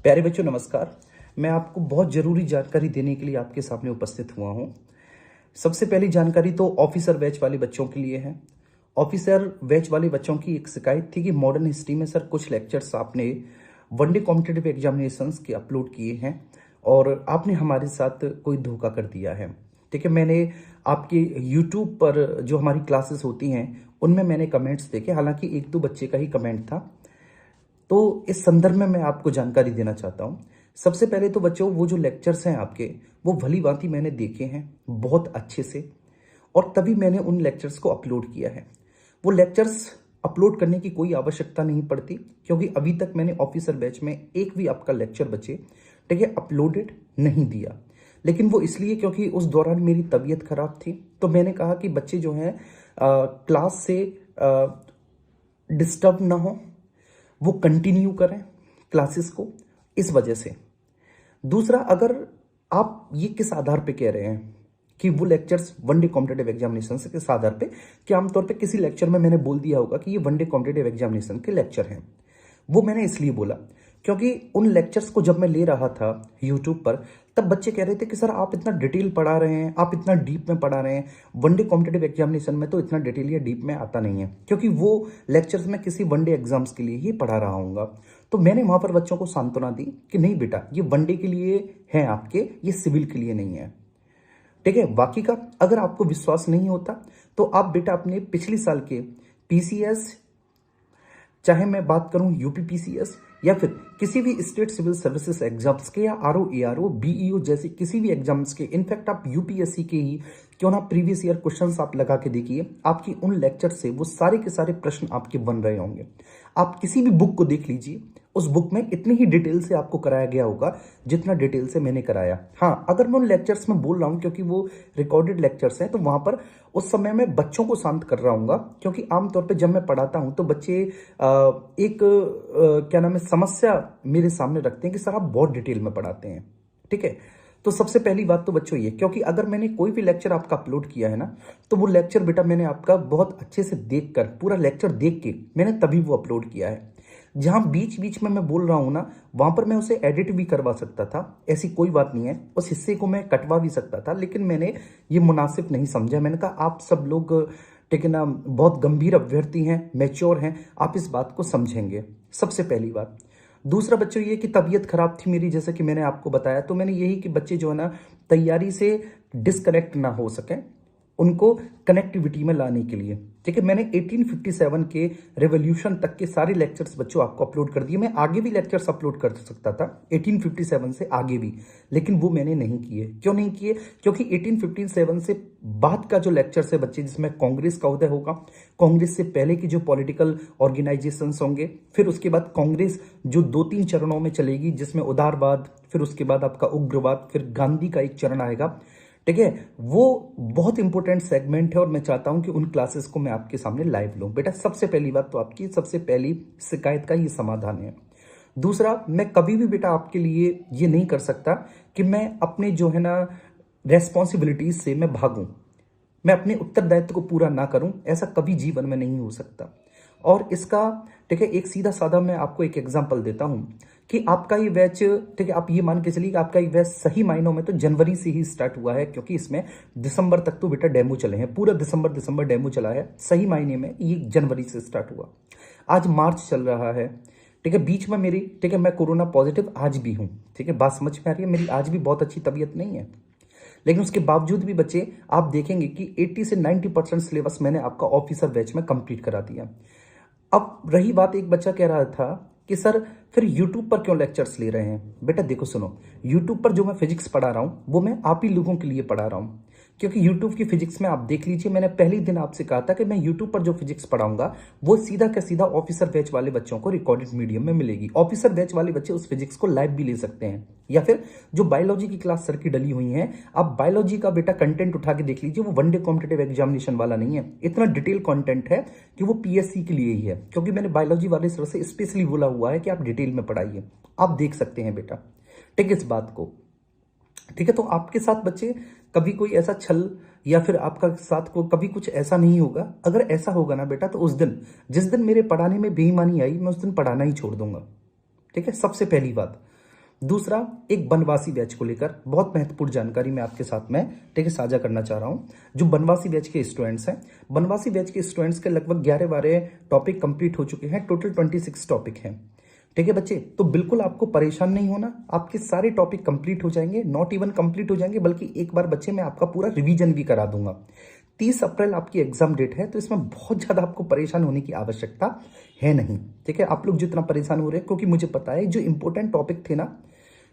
प्यारे बच्चों नमस्कार। मैं आपको बहुत ज़रूरी जानकारी देने के लिए आपके सामने उपस्थित हुआ हूँ। सबसे पहली जानकारी तो ऑफिसर बैच वाले बच्चों के लिए है। ऑफिसर बैच वाले बच्चों की एक शिकायत थी कि मॉडर्न हिस्ट्री में सर कुछ लेक्चर्स आपने वनडे कॉम्पिटिटिव एग्जामिनेशंस के अपलोड किए हैं और आपने हमारे साथ कोई धोखा कर दिया है। ठीक है, मैंने आपके यूट्यूब पर जो हमारी क्लासेस होती हैं उनमें मैंने कमेंट्स देखे, हालांकि एक दो बच्चे का ही कमेंट था। तो इस संदर्भ में मैं आपको जानकारी देना चाहता हूं। सबसे पहले तो बच्चों, वो जो लेक्चर्स हैं आपके, वो भली भांति मैंने देखे हैं बहुत अच्छे से, और तभी मैंने उन लेक्चर्स को अपलोड किया है। वो लेक्चर्स अपलोड करने की कोई आवश्यकता नहीं पड़ती, क्योंकि अभी तक मैंने ऑफिसर बैच में एक भी आपका लेक्चर बच्चे ठीक है अपलोडेड नहीं दिया। लेकिन वो इसलिए क्योंकि उस दौरान मेरी तबीयत खराब थी, तो मैंने कहा कि बच्चे जो हैं क्लास से डिस्टर्ब ना हो, वो कंटिन्यू करें क्लासेस को, इस वजह से। दूसरा, अगर आप ये किस आधार पे कह रहे हैं कि वो लेक्चर्स वनडे कॉम्पिटिटिव एग्जामिनेशन से, किस आधार पे कि आमतौर पे किसी लेक्चर में मैंने बोल दिया होगा कि ये वनडे कॉम्पिटिटिव एग्जामिनेशन के लेक्चर हैं। वो मैंने इसलिए बोला क्योंकि उन लेक्चर्स को जब मैं ले रहा था यूट्यूब पर, तब बच्चे कह रहे थे कि सर आप इतना डिटेल पढ़ा रहे हैं, आप इतना डीप में पढ़ा रहे हैं, वनडे कॉम्पिटिटिव एग्जामिनेशन में तो इतना डिटेल या डीप में आता नहीं है, क्योंकि वो लेक्चर्स में किसी वनडे एग्जाम्स के लिए ही पढ़ा रहा हूँगा। तो मैंने वहां पर बच्चों को सांत्वना दी कि नहीं बेटा, ये वनडे के लिए है आपके, ये सिविल के लिए नहीं है। ठीक है, बाकी का अगर आपको विश्वास नहीं होता तो आप बेटा अपने पिछले साल के पीसीएस, चाहे मैं बात करूं यूपीपीसीएस या फिर किसी भी स्टेट सिविल सर्विसेज एग्जाम्स के, या आरओ एआरओ बीईओ जैसे किसी भी एग्जाम्स के, इनफैक्ट आप यूपीएससी के ही क्यों ना प्रीवियस ईयर क्वेश्चंस आप लगा के देखिए, आपकी उन लेक्चर से वो सारे के सारे प्रश्न आपके बन रहे होंगे। आप किसी भी बुक को देख लीजिए, उस बुक में इतनी ही डिटेल से आपको कराया गया होगा जितना डिटेल से मैंने कराया। हाँ, अगर मैं उन लेक्चर्स में बोल रहा हूँ क्योंकि वो रिकॉर्डेड लेक्चर्स हैं, तो वहां पर उस समय मैं बच्चों को शांत कर रहा हूँ, क्योंकि आमतौर पे जब मैं पढ़ाता हूँ तो बच्चे एक क्या नाम है समस्या मेरे सामने रखते हैं कि सर आप बहुत डिटेल में पढ़ाते हैं। ठीक है, तो सबसे पहली बात तो बच्चों ये, क्योंकि अगर मैंने कोई भी लेक्चर आपका अपलोड किया है ना, तो वो लेक्चर बेटा मैंने आपका बहुत अच्छे से देखकर, पूरा लेक्चर देख के मैंने तभी वो अपलोड किया है। जहां बीच बीच में मैं बोल रहा हूं ना, वहां पर मैं उसे एडिट भी करवा सकता था, ऐसी कोई बात नहीं है, उस हिस्से को मैं कटवा भी सकता था, लेकिन मैंने ये मुनासिब नहीं समझा। मैंने कहा आप सब लोग ठीक है ना, बहुत गंभीर अभ्यर्थी हैं, मैच्योर हैं, आप इस बात को समझेंगे, सबसे पहली बात। दूसरा बच्चों ये कि तबीयत खराब थी मेरी, जैसे कि मैंने आपको बताया, तो मैंने यही कि बच्चे जो है ना तैयारी से डिस्कनेक्ट ना हो सकें, उनको कनेक्टिविटी में लाने के लिए। ठीक है, मैंने 1857 के रेवोल्यूशन तक के सारे लेक्चर्स बच्चों आपको अपलोड कर दिए। मैं आगे भी लेक्चर्स अपलोड कर सकता था 1857 से आगे भी, लेकिन वो मैंने नहीं किए। क्यों नहीं किए? क्योंकि 1857 से बाद का जो लेक्चर्स है बच्चे, जिसमें कांग्रेस का उदय होगा, कांग्रेस से पहले की जो पॉलिटिकल ऑर्गेनाइजेशंस होंगे, फिर उसके बाद कांग्रेस जो 2-3 चरणों में चलेगी, जिसमें उदारवाद, फिर उसके बाद आपका उग्रवाद, फिर गांधी का एक चरण आएगा। ठीक है, वो बहुत इंपॉर्टेंट सेगमेंट है और मैं चाहता हूं कि उन क्लासेस को मैं आपके सामने लाइव लूं। बेटा सबसे पहली बात तो आपकी सबसे पहली शिकायत का ये समाधान है। दूसरा, मैं कभी भी बेटा आपके लिए ये नहीं कर सकता कि मैं अपने जो है ना रेस्पॉन्सिबिलिटीज से मैं भागूं, मैं अपने उत्तरदायित्व को पूरा ना करूं, ऐसा कभी जीवन में नहीं हो सकता। और इसका ठीक है, एक सीधा साधा मैं आपको एक एग्जांपल देता हूं कि आपका ये बैच, ठीक है, आप ये मान के चलिए कि आपका ये बैच सही मायनों में तो जनवरी से ही स्टार्ट हुआ है, क्योंकि इसमें दिसंबर तक तो बेटा डेमो चले हैं, पूरा दिसंबर डेमो चला है। सही मायने में ये जनवरी से स्टार्ट हुआ, आज मार्च चल रहा है। ठीक है, बीच में मेरी, ठीक है, मैं कोरोना पॉजिटिव आज भी हूं। ठीक है, बात समझ में आ रही है, मेरी आज भी बहुत अच्छी तबीयत नहीं है, लेकिन उसके बावजूद भी बच्चे आप देखेंगे कि 80 से 90% सिलेबस मैंने आपका ऑफिसर बैच में कंप्लीट करा दिया। अब रही बात, एक बच्चा कह रहा था कि सर फिर YouTube पर क्यों लेक्चर्स ले रहे हैं? बेटा देखो सुनो, YouTube पर जो मैं फिजिक्स पढ़ा रहा हूं वो मैं आप ही लोगों के लिए पढ़ा रहा हूं, क्योंकि YouTube की फिजिक्स में आप देख लीजिए, मैंने पहले दिन आपसे कहा था कि मैं YouTube पर जो फिजिक्स पढ़ाऊंगा वो सीधा का सीधा ऑफिसर बैच वाले बच्चों को रिकॉर्डेड मीडियम में मिलेगी। ऑफिसर बैच वाले बच्चे उस फिजिक्स को लाइव भी ले सकते हैं, या फिर जो बायोलॉजी की क्लास सर की डली हुई है, आप बायोलॉजी का बेटा कंटेंट उठा के देख लीजिए, वो वनडे कॉम्पिटिटिव एग्जामिनेशन वाला नहीं है, इतना डिटेल कंटेंट है कि वो पीएससी के लिए ही है, क्योंकि मैंने बायोलॉजी वाले सर से स्पेशली बोला हुआ है कि आप डिटेल में पढ़ाइए। आप देख सकते हैं बेटा, ठीक है, इस बात को। ठीक है, तो आपके साथ बच्चे कभी कोई ऐसा छल या फिर आपका साथ को कभी कुछ ऐसा नहीं होगा। अगर ऐसा होगा ना बेटा, तो उस दिन जिस दिन मेरे पढ़ाने में बेईमानी आई, मैं उस दिन पढ़ाना ही छोड़ दूंगा। ठीक है, सबसे पहली बात। दूसरा, एक बनवासी बैच को लेकर बहुत महत्वपूर्ण जानकारी मैं आपके साथ में ठीक है साझा करना चाह रहा हूं। जो बनवासी बैच के स्टूडेंट्स हैं, बनवासी बैच के स्टूडेंट्स के लगभग 11-12 टॉपिक कंप्लीट हो चुके हैं। टोटल 26 टॉपिक हैं। ठीक है बच्चे, तो बिल्कुल आपको परेशान नहीं होना, आपके सारे टॉपिक कंप्लीट हो जाएंगे, नॉट इवन कंप्लीट हो जाएंगे, बल्कि एक बार बच्चे मैं आपका पूरा रिवीजन भी करा दूंगा। 30 अप्रैल आपकी एग्जाम डेट है, तो इसमें बहुत ज्यादा आपको परेशान होने की आवश्यकता है नहीं। ठीक है, आप लोग जितना परेशान हो रहे हैं, क्योंकि मुझे पता है जो इंपॉर्टेंट टॉपिक थे ना,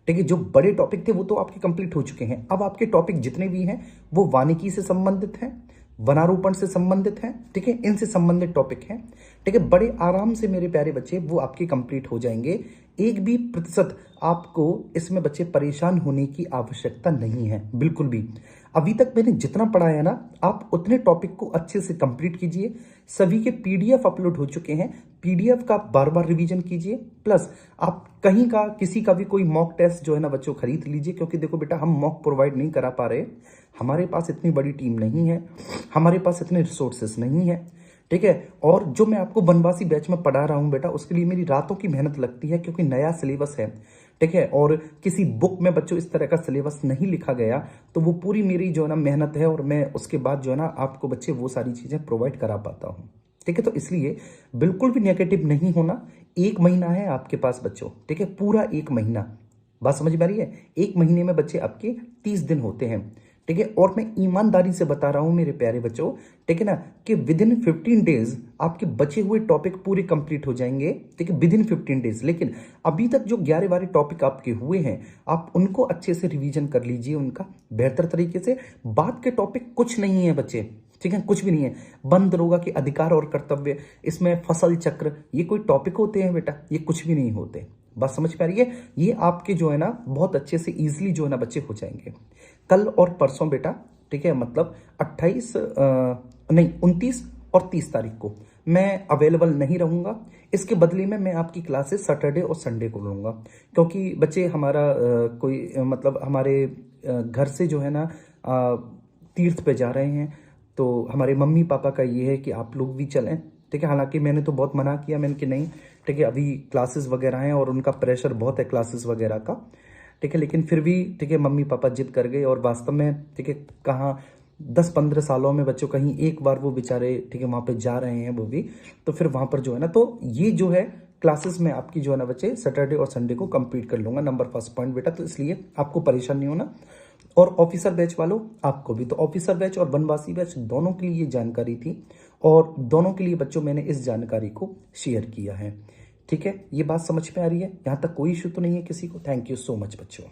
ठीक है, जो बड़े टॉपिक थे वो तो आपके कंप्लीट हो चुके हैं। अब आपके टॉपिक जितने भी हैं वो वानिकी से संबंधित हैं, वनारोपण से संबंधित हैं, ठीक है, इनसे संबंधित टॉपिक हैं। ठीक है, बड़े आराम से मेरे प्यारे बच्चे वो आपके कंप्लीट हो जाएंगे। एक भी प्रतिशत आपको इसमें बच्चे परेशान होने की आवश्यकता नहीं है, बिल्कुल भी। अभी तक मैंने जितना पढ़ाया ना, आप उतने टॉपिक को अच्छे से कंप्लीट कीजिए। सभी के पीडीएफ अपलोड हो चुके हैं, पीडीएफ का बार बार रिवीजन कीजिए। प्लस आप कहीं का किसी का भी कोई मॉक टेस्ट जो है ना बच्चों खरीद लीजिए, क्योंकि देखो बेटा, हम मॉक प्रोवाइड नहीं करा पा रहे, हमारे पास इतनी बड़ी टीम नहीं है, हमारे पास इतने रिसोर्सेस नहीं है। ठीक है, और जो मैं आपको बनवासी बैच में पढ़ा रहा हूं बेटा, उसके लिए मेरी रातों की मेहनत लगती है, क्योंकि नया सिलेबस है। ठीक है, और किसी बुक में बच्चों इस तरह का सिलेबस नहीं लिखा गया, तो वो पूरी मेरी जो है ना मेहनत है, और मैं उसके बाद जो है ना आपको बच्चे वो सारी चीजें प्रोवाइड करा पाता हूं। ठीक है, तो इसलिए बिल्कुल भी नेगेटिव नहीं होना। 1 महीना है आपके पास बच्चों, ठीक है, पूरा 1 महीना। बात समझ में आ रही है? 1 महीने में बच्चे आपके 30 दिन होते हैं। ठीक है, और मैं ईमानदारी से बता रहा हूं मेरे प्यारे बच्चों, ठीक है ना, कि विद इन 15 डेज आपके बचे हुए टॉपिक पूरे कंप्लीट हो जाएंगे। ठीक है, विद इन 15 डेज। लेकिन अभी तक जो 11-12 टॉपिक आपके हुए हैं, आप उनको अच्छे से रिवीजन कर लीजिए, उनका बेहतर तरीके से। बात के टॉपिक कुछ नहीं है बच्चे, ठीक है, कुछ भी नहीं है। वन दरोगा के अधिकार और कर्तव्य, इसमें फसल चक्र, ये कोई टॉपिक होते हैं बेटा? ये कुछ भी नहीं होते। बात समझ पा रही है? ये आपके जो है ना बहुत अच्छे से इजीली जो है ना बच्चे हो जाएंगे। कल और परसों बेटा, ठीक है, मतलब 29 और 30 तारीख को मैं अवेलेबल नहीं रहूंगा। इसके बदले में मैं आपकी क्लासेस सैटरडे और संडे को लूंगा, क्योंकि बच्चे हमारा मतलब हमारे घर से जो है ना तीर्थ पे जा रहे हैं, तो हमारे मम्मी पापा का ये है कि आप लोग भी चलें। ठीक है, हालांकि मैंने तो बहुत मना किया, मैंने कि नहीं, ठीक है, अभी क्लासेस वगैरह हैं और उनका प्रेशर बहुत है क्लासेस वगैरह का। ठीक है, लेकिन फिर भी ठीक है मम्मी पापा जिद कर गए, और वास्तव में ठीक है कहाँ 10-15 सालों में बच्चों कहीं एक बार वो बेचारे ठीक है वहां पे जा रहे हैं वो भी, तो फिर वहां पर जो है ना, तो ये जो है क्लासेस में आपकी जो है ना बच्चे सैटरडे और संडे को कंप्लीट कर लूंगा। नंबर फर्स्ट पॉइंट बेटा, तो इसलिए आपको परेशान नहीं होना। और ऑफिसर बैच वालों आपको भी, तो ऑफिसर बैच और वनवासी बैच दोनों के लिए ये जानकारी थी, और दोनों के लिए बच्चों मैंने इस जानकारी को शेयर किया है। ठीक है, ये बात समझ में आ रही है? यहां तक कोई इशू तो नहीं है किसी को? थैंक यू सो मच बच्चों।